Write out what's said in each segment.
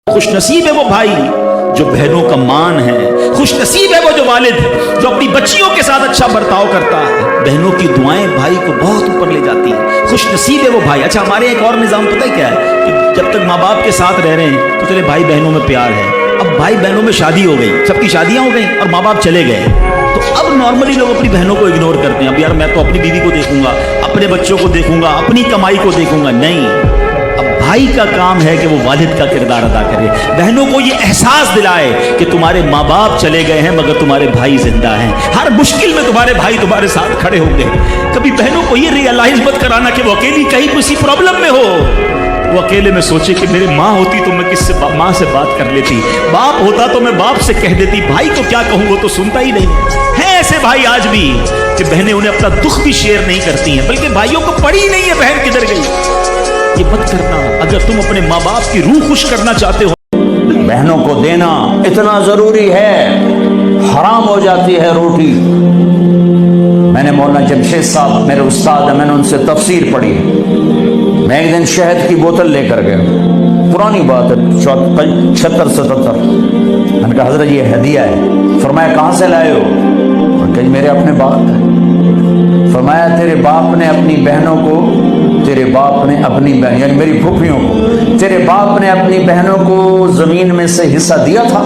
خوش نصیب ہے وہ بھائی جو بہنوں کا مان ہے، خوش نصیب ہے وہ جو والد جو اپنی بچیوں کے ساتھ اچھا برتاؤ کرتا ہے۔ بہنوں کی دعائیں بھائی کو بہت اوپر لے جاتی ہیں۔ خوش نصیب ہے وہ بھائی۔ اچھا، ہمارے ایک اور نظام پتہ ہے کیا ہے کہ جب تک ماں باپ کے ساتھ رہ رہے ہیں تو چلے بھائی بہنوں میں پیار ہے، اب بھائی بہنوں میں شادی ہو گئی، سب کی شادیاں ہو گئیں اور ماں باپ چلے گئے، تو اب نارملی لوگ اپنی بہنوں کو اگنور کرتے ہیں۔ اب یار میں تو اپنی بیوی کو دیکھوں گا، اپنے بچوں کو دیکھوں گا، اپنی کمائی کو دیکھوں گا، نہیں، اب بھائی کا کام ہے کہ وہ والد کا کردار ادا کرے، بہنوں کو یہ احساس دلائے کہ تمہارے ماں باپ چلے گئے ہیں مگر تمہارے بھائی زندہ ہیں، ہر مشکل میں تمہارے بھائی تمہارے ساتھ کھڑے ہوں گے۔ کبھی بہنوں کو یہ ریئلائز مت کرانا کہ وہ اکیلی کہیں کسی پرابلم میں ہو، وہ اکیلے میں سوچے کہ میری ماں ہوتی تو میں کس سے ماں سے بات کر لیتی، باپ ہوتا تو میں باپ سے کہہ دیتی، بھائی کو کیا کہوں وہ تو سنتا ہی نہیں ہے۔ ایسے بھائی آج بھی کہ بہنیں انہیں اپنا دکھ بھی شیئر نہیں کرتی ہیں، بلکہ بھائیوں کو پڑی ہی نہیں ہے بہن کدھر گئی۔ یہ مت کرنا اگر تم اپنے ماں باپ کی روح خوش کرنا چاہتے ہو۔ بہنوں کو دینا اتنا ضروری ہے، حرام ہو جاتی ہے روٹی۔ میں نے مولانا جمشید صاحب میرے استاد ہیں، میں نے ان سے تفسیر پڑھی۔ میں ایک دن شہد کی بوتل لے کر گیا، پرانی بات ہے 76-77۔ میں نے کہا حضرت یہ ہدیہ ہے۔ فرمایا کہاں سے لائے ہو؟ کہ میرے اپنے باپ ہے۔ فرمایا تیرے باپ نے اپنی بہنوں کو، تیرے باپ نے اپنی بہن یعنی میری پھوپھیوں کو، تیرے باپ نے اپنی بہنوں کو زمین میں سے حصہ دیا تھا؟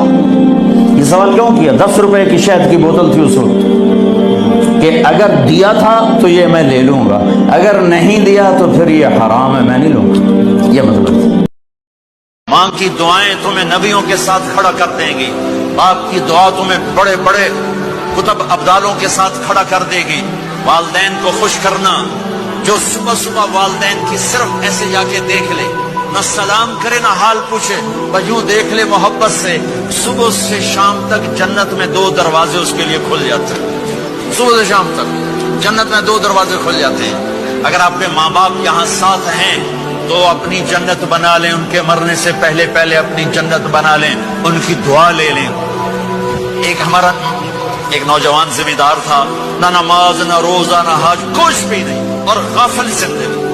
یہ سوال کیوں کیا؟ 10 روپے کی شہد کی بوتل تھی اس وقت، کہ اگر دیا تھا تو یہ میں لے لوں گا، اگر نہیں دیا تو پھر یہ حرام ہے، میں نہیں لوں گا۔ یہ مطلب ماں کی دعائیں تمہیں نبیوں کے ساتھ کھڑا کر دیں گی، باپ کی دعا تمہیں بڑے بڑے کتب ابدالوں کے ساتھ کھڑا کر دے گی۔ والدین کو خوش کرنا، جو صبح صبح والدین کی صرف ایسے جا کے دیکھ لے، نہ سلام کرے نہ حال پوچھے، بس یوں دیکھ لے محبت سے، صبح سے شام تک جنت میں 2 دروازے اس کے لیے کھل جاتے ہیں۔ صبح سے شام تک جنت میں 2 دروازے کھل جاتے ہیں۔ اگر آپ کے ماں باپ یہاں ساتھ ہیں تو اپنی جنت بنا لیں، ان کے مرنے سے پہلے پہلے اپنی جنت بنا لیں، ان کی دعا لے لیں۔ ہمارا ایک نوجوان ذمہ دار تھا، نہ نماز نہ روزہ نہ حج، کچھ بھی نہیں، اور غافل زندگی۔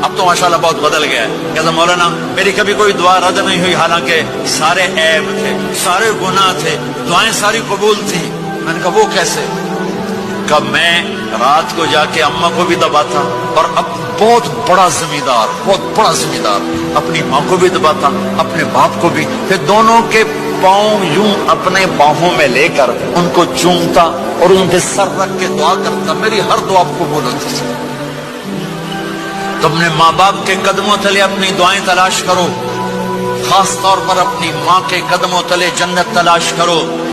اب تو ماشاءاللہ بہت بدل گیا ہے۔ کہتا مولانا میری کبھی کوئی دعا رد نہیں ہوئی، حالانکہ سارے عیب تھے، سارے گناہ تھے، دعائیں ساری قبول تھیں۔ میں نے کہا وہ کیسے؟ کہ میں رات کو جا کے اماں کو بھی دباتا، اور اب بہت بڑا ذمہ دار اپنی ماں کو بھی دباتا، اپنے باپ کو بھی، پھر دونوں کے پاؤں یوں اپنے باہوں میں لے کر ان کو چومتا اور ان کے سر رکھ کے دعا کرتا، میری ہر دعا قبول ہوتی تھی۔ تم نے ماں باپ کے قدموں تلے اپنی دعائیں تلاش کرو، خاص طور پر اپنی ماں کے قدموں تلے جنت تلاش کرو۔